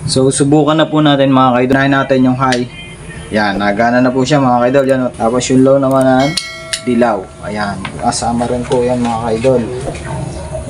So subukan na po natin mga kaidol. Unahin natin yung high. Yan, nagana na po siya mga kaidol. Yan, tapos yung low naman na dilaw. Ayan, kasama rin po yan mga kaidol.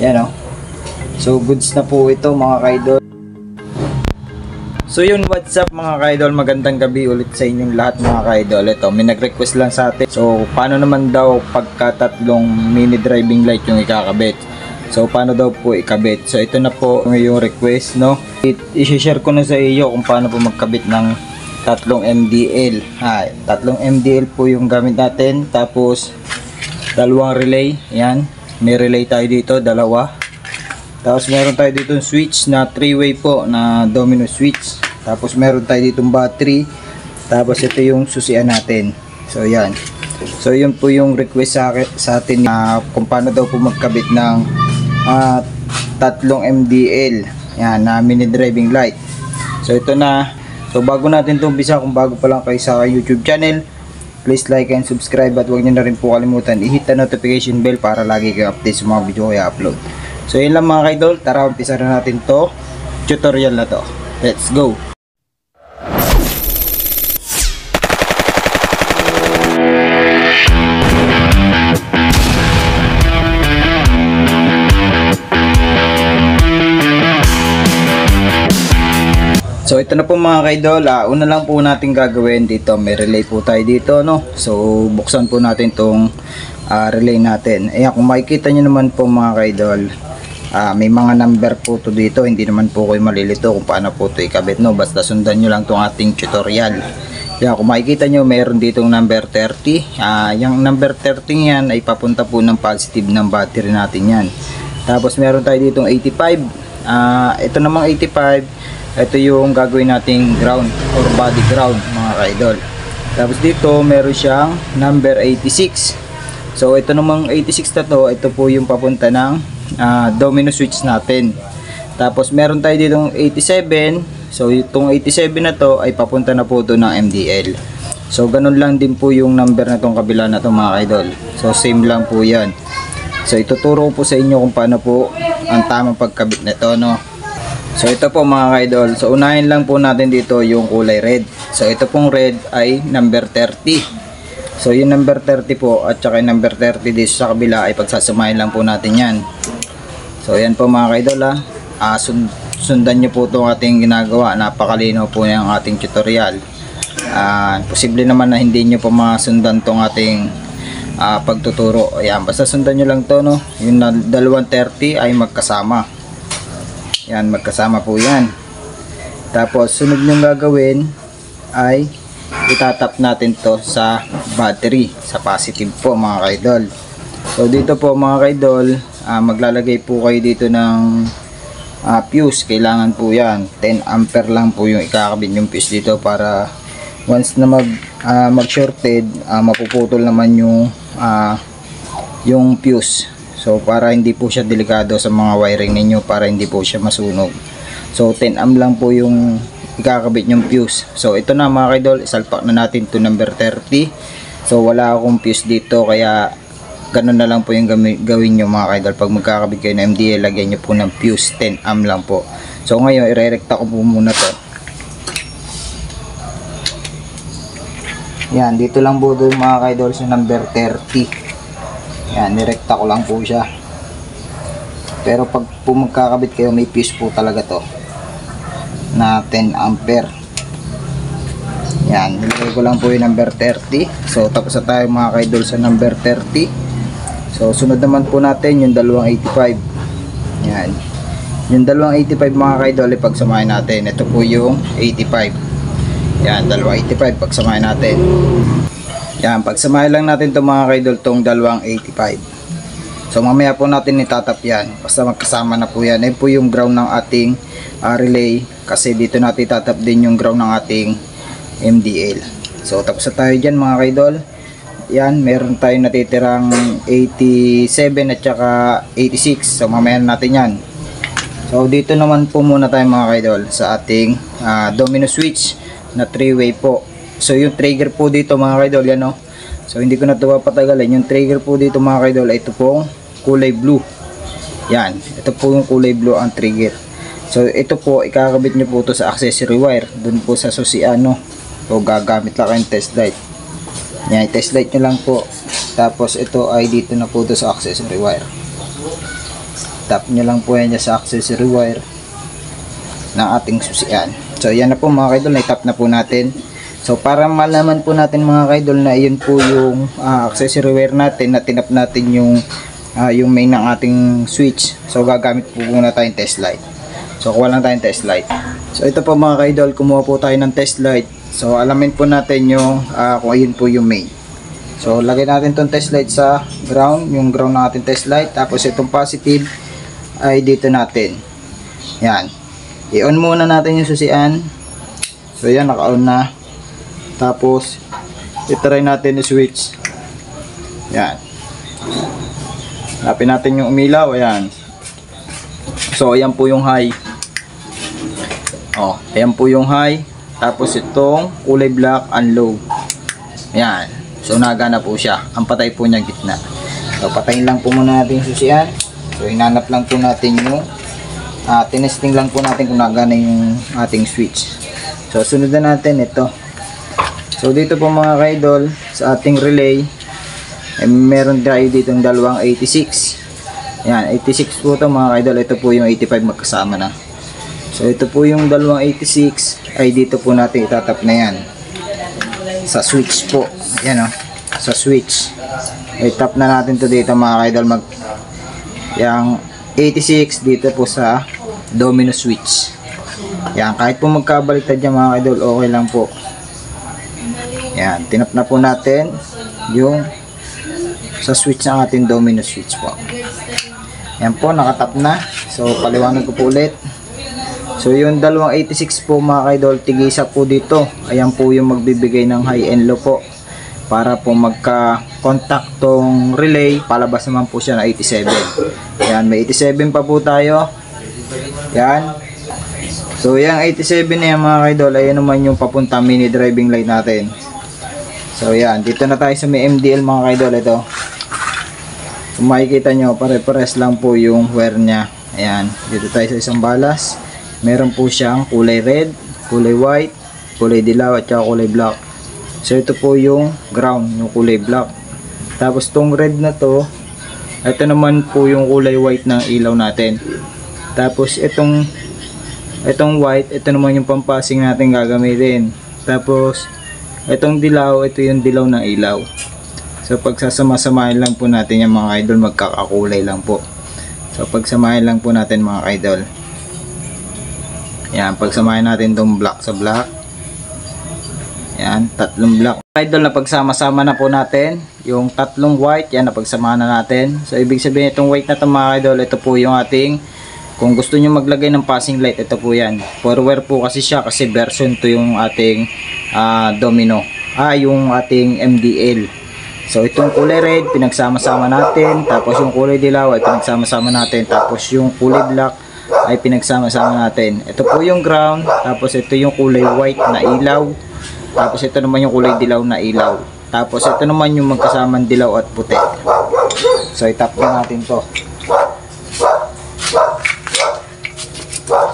Yan o. So goods na po ito mga kaidol. So yun, what's up mga kaidol, magandang gabi ulit sa inyong lahat mga kaidol. Ito, may nag-request lang sa atin. So paano naman daw pagka tatlong mini driving light yung ikakabit? So paano daw po ikabit? So ito na po yung request, no? I-share ko na sa iyo kung paano po magkabit ng tatlong MDL. Tatlong MDL po yung gamit natin. Tapos dalawang relay. Yan, may relay tayo dito, dalawa. Tapos meron tayo dito switch na 3-way po na domino switch. Tapos meron tayo dito battery. Tapos ito yung susian natin. So yan. So yun po yung request sa atin na kung paano daw po magkabit ng tatlong MDL. Yan, na mini driving light. So ito na. So bago natin ito umpisa, kung bago pa lang kayo sa YouTube channel, please like and subscribe at huwag nyo na rin po kalimutan i-hit the notification bell para lagi kayo update sa mga video ko i-upload. So yun lang mga kaidol, tara umpisa na natin to tutorial na to. Let's go! So ito na po mga kaidol, una lang po natin gagawin dito, may relay po tayo dito, no? So buksan po natin tong relay natin. Ayan, kung makikita nyo naman po mga kaidol, may mga number po to dito, hindi naman po kayo malilito kung paano po to ikabit, no? Basta sundan nyo lang tong ating tutorial. Ayan, kung makikita nyo, mayroon ditong number 30. Yung number 30 yan ay papunta po ng positive ng battery natin yan. Tapos meron tayo ditong 85. Ito namang 85, ito yung gagawin nating ground or body ground mga kaidol. Tapos dito meron siyang number 86. So ito namang 86 na to, ito po yung papunta ng domino switch natin. Tapos meron tayo ditong 87. So itong 87 na to ay papunta na po to ng MDL. So ganun lang din po yung number na tong kabila na to mga kaidol. So same lang po yan. So ituturo ko po sa inyo kung paano po ang tamang pagkabit nito, no? So ito po mga kaidol, so unahin lang po natin dito yung kulay red. So ito pong red ay number 30. So yung number 30 po at saka yung number 30 dito sa kabila ay pagsasamahin lang po natin yan. So yan po mga kaidol, sundan nyo po itong ating ginagawa. Napakalinaw po yung ating tutorial. Posible naman na hindi nyo po masundan tong ating pagtuturo. Ayan, basta sundan nyo lang to, no? Yung dalawang 30 ay magkasama. Yan, magkasama po yan. Tapos sunod nyo gagawin ay itatap natin to sa battery, sa positive po mga kaidol. So dito po mga kaidol, maglalagay po kayo dito ng fuse. Kailangan po yan 10 ampere lang po yung ikakabit yung fuse dito para once na mag shorted, mapuputol naman yung fuse. So para hindi po siya delikado sa mga wiring ninyo, para hindi po siya masunog. So 10 amp lang po yung ikakabit yung fuse. So ito na mga kaidol, isalpak na natin to number 30. So wala akong fuse dito, kaya ganun na lang po yung gawin nyo mga kaidol. Pag magkakabit kayo ng MDL, lagyan nyo po ng fuse, 10 amp lang po. So ngayon irerekta ko po muna to. Yan, dito lang po doon mga kaidol sa number 30. Yan, nirekta ko lang po siya. Pero pag po magkakabit kayo, may fuse po talaga to na 10 ampere. Yan, nilagay ko lang po yung number 30. So tapos na tayo mga kaidol sa number 30. So sunod naman po natin yung dalawang 85. Yan, yung dalawang 85 mga kaidol, ipagsamahin natin. Ito po yung 85. Yan, dalawang 85 pagsamahin natin. Yan, pagsamahin lang natin itong mga kaidol, tong dalawang 85. So mamaya po natin itatap yan, basta magkasama na po yan. Yan po yung ground ng ating relay, kasi dito natin itatap din yung ground ng ating MDL. So tapos na tayo dyan mga kaidol. Yan, meron tayong natitirang 87 at saka 86. So mamaya natin yan. So dito naman po muna tayo mga kaidol sa ating domino switch na 3-way po. So yung trigger po dito mga kaidol, yan o. So hindi ko na ito papatagalin. Yung trigger po dito mga kaidol ay ito pong kulay blue. Yan, ito po yung kulay blue ang trigger. So ito po, ikakabit nyo po to sa accessory wire dun po sa susiano. So gagamit lang kayong test light. Yan, test light nyo lang po. Tapos ito ay dito na po to sa accessory wire. Tap nyo lang po yan sa accessory wire ng ating susian. So yan na po mga kaidol, na-tap na po natin. So para malaman po natin mga kaidol na yun po yung accessory wire natin, na tinap natin yung main ng ating switch. So gagamit po muna tayong test light. So kuha lang tayong test light. So ito po mga kaidol, kumuha po tayo ng test light. So alamin po natin yung kung ayun po yung main. So lagay natin tong test light sa ground, yung ground ng ating test light. Tapos itong positive ay dito natin. Yan. I-on muna natin yung susian. So yan, naka-on na. Tapos i-try natin yung switch. Yan. Hanapin natin yung umilaw. Ayan. So ayan po yung high. Ayan po yung high. Tapos itong kulay black and low. Ayan. So nagana po siya. Ang patay po niya gitna. So patayin lang po muna natin yung susian. So hinanap lang po natin yung tinesting lang po natin kung nagana yung ating switch. So sunod na natin ito. So dito po mga kaidol, sa ating relay meron tayo dito ng dalawang 86. Ayan, 86 po ito mga kaidol. Ito po yung 85 magkasama na. So ito po yung dalawang 86 ay dito po natin itatap na yan sa switch po. Ayan sa switch. I-tap na natin to dito mga kaidol. Yung 86 dito po sa domino switch. Yan, kahit po magkabaliktad yan mga kaidol, okay lang po. Yan, tinap na po natin yung sa switch ng ating domino switch po. Yan po, nakatap na. So paliwanag ko po ulit. So yung dalawang 86 po mga kaidol, tigisa po dito. Ayan po yung magbibigay ng high and low po, para po magka-contact tong relay. Palabas naman po siya na 87. Yan, may 87 pa po tayo. Yan. So yung 87 na yan mga kaidol, ayan naman yung papunta mini driving light natin. So yan, dito na tayo sa may MDL mga kaidol. Ito, kung makikita nyo, pare-pares lang po yung wire nya. Ayan, dito tayo sa isang balas. Meron po siyang kulay red, kulay white, kulay dilaw at saka kulay black. So ito po yung ground, yung kulay black. Tapos tong red na to, ito naman po yung kulay white ng ilaw natin. Tapos itong white, ito naman yung pampasing natin gagamitin. Tapos itong dilaw, ito yung dilaw ng ilaw. So pagsasama-samahin lang po natin yung mga idol, magkakakulay lang po. So pagsamahin lang po natin mga idol. Yan, pagsamahin natin itong black sa black. Yan, tatlong black. Idol, na pagsama-sama na po natin yung tatlong white. Yan, napagsamahan na natin. So ibig sabihin itong white na ito mga idol, ito po yung ating, kung gusto nyo maglagay ng passing light, ito po yan. Forward po kasi siya, kasi version to yung ating domino. Yung ating MDL. So itong kulay red, pinagsama-sama natin. Tapos yung kulay dilaw ay pinagsama-sama natin. Tapos yung kulay black ay pinagsama-sama natin. Ito po yung ground. Tapos ito yung kulay white na ilaw. Tapos ito naman yung kulay dilaw na ilaw. Tapos ito naman yung magkasamang dilaw at puti. So itap na natin to.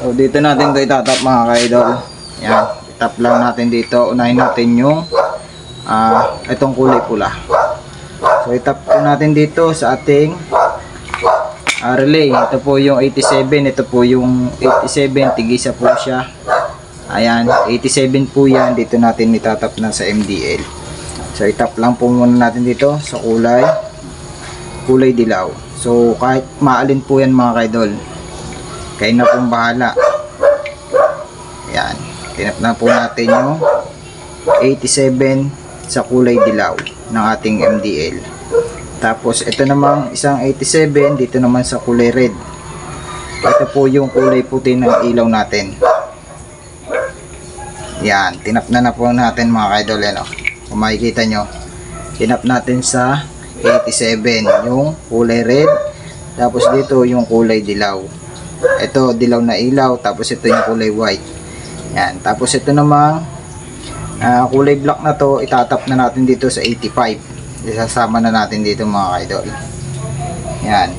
So dito natin to itatap mga kaidol. Yan, itap lang natin dito. Unahin natin yung itong kulay pula. So itap po natin dito sa ating relay. Ito po yung 87. Ito po yung 87. Tigisa po siya. Ayan, 87 po yan. Dito natin itatap na sa MDL. So itap lang po muna natin dito sa kulay dilaw. So kahit maalin po yan mga kaidol, kayo na pong bahala. Ayan, tinap na po natin yung 87 sa kulay dilaw ng ating MDL. Tapos ito namang isang 87 dito naman sa kulay red. Ito po yung kulay puti ng ilaw natin. Yan, tinap na po natin mga kaidol. Yan, kung makikita nyo, tinap natin sa 87 yung kulay red. Tapos dito yung kulay dilaw. Ito dilaw na ilaw. Tapos ito yung kulay white. Yan, tapos ito namang kulay black na to, itatap na natin dito sa 85. Isasama na natin dito mga kaidol. Yan,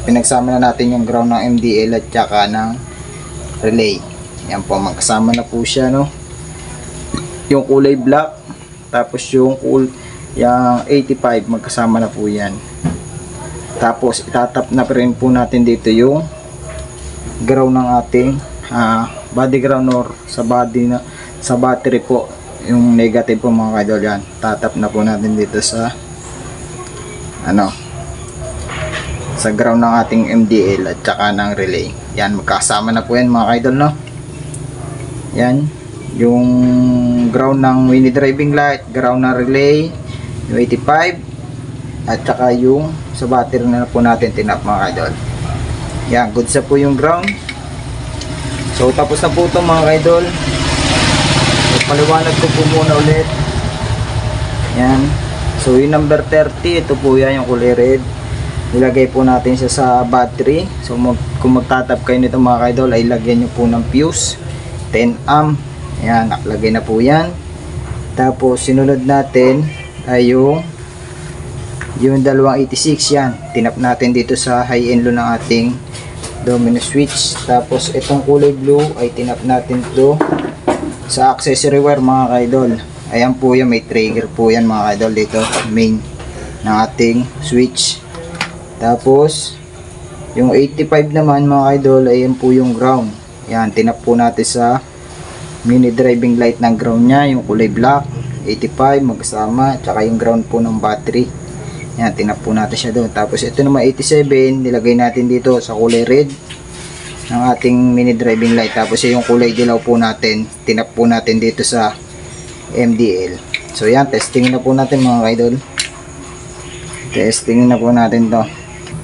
pinagsama na natin yung ground ng MDL at saka ng relay. Yan po, magkasama na po siya, no? Yung kulay black, tapos yung yung 85 magkasama na po yan. Tapos itatap na rin po natin dito yung ground ng ating body ground or sa body na sa battery po, yung negative po mga kaidol. Yan, tatap na po natin dito sa sa ground ng ating MDL at saka ng relay. Yan, magkasama na po yan mga kaidol, no? Yan, yung ground ng mini driving light, ground ng relay, yung 85 at saka yung sa battery na po natin tinap mga kaidol. Yan, good sa po yung ground. So tapos na po ito mga kaidol. So, paliwanag ko po muna ulit. Yan, so yung number 30, ito po yan, yung kulay red. Ilagay po natin siya sa battery. So kung magtatap kayo nito mga kaidol, ay lagyan nyo po ng fuse 10 amp. Ayan, nakalagay na po yan. Tapos sinunod natin ay yung 286. Yan, tinap natin dito sa high and low ng ating domino switch. Tapos itong kulay blue ay tinap natin to sa accessory wire mga kaidol. Ayan po yan, may trigger po yan mga kaidol dito, main ng ating switch. Tapos yung 85 naman mga kaidol, ayan po yung ground. Yan, tinap po natin sa mini driving light ng ground nya, yung kulay black 85 magkasama, tsaka yung ground po ng battery. Yan, tinap po natin siya doon. Tapos ito naman 87, nilagay natin dito sa kulay red ng ating mini driving light. Tapos yung kulay dilaw po natin, tinap po natin dito sa MDL. So yan, testing na po natin mga kaidol. Testing na po natin to.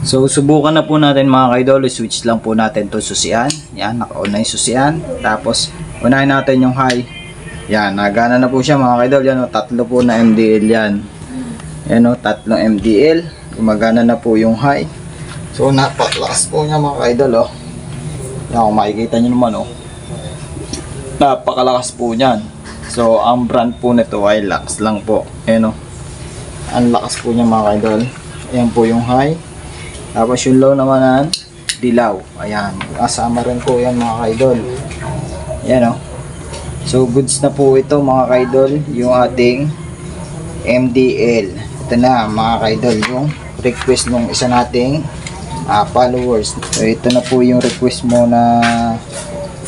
So subukan na po natin mga kaidol, switch lang po natin to susian. Yan, naka-on na yung susian. Tapos unahin natin yung high. Yan, nagana na po siya mga kaidol. Yan, tatlo po na MDL yan. Yan o, tatlong MDL. Gumagana na po yung high. So napakalakas po niya mga kaidol o. Yan, kung makikita nyo naman o, napakalakas po niyan. So ang brand po nito ay Lux lang po. Yan o, ang lakas po niya mga kaidol. Ayan po yung high. Tapos yung low naman na dilaw. Ayan, kasama rin po yan mga kaidol. Ayan o. So goods na po ito mga kaidol, yung ating MDL. Ito na mga kaidol, yung request ng isa nating followers. So ito na po yung request mo na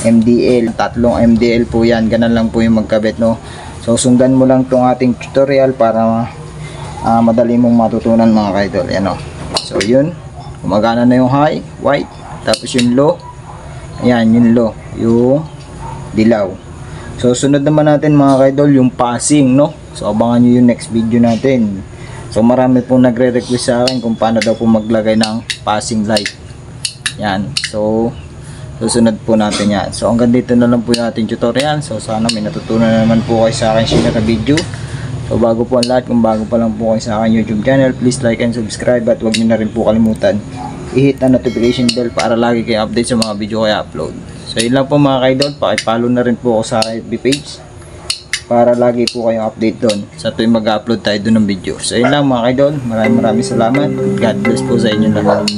MDL. Tatlong MDL po yan, ganun lang po yung magkabit, no. So sundan mo lang tong ating tutorial para madali mong matutunan mga kaidol. Ayan o. So yun, gumagana na yung high, white. Tapos yung low, ayan yung low, yung dilaw. So sunod naman natin mga kaidol yung passing, no. So abangan nyo yung next video natin. So marami pong nagre-request sa akin kung paano daw po maglagay ng passing light. Yan, so susunod po natin yan. So hanggang dito na lang po yung ating tutorial. So sana may natutunan naman po kayo sa akin share na video. So bago po ang lahat, kung bago pa lang po kayo sa akin YouTube channel, please like and subscribe at huwag nyo na rin po kalimutan i-hit ang notification bell para lagi kayo update sa mga video ko i-upload. So yun lang po mga kaidol, pakipollow na rin po ako sa FB page para lagi po kayong update doon sa tuwing mag-upload tayo doon ng video. So yun lang mga kaidol, maraming salamat. God bless po sa inyo lahat.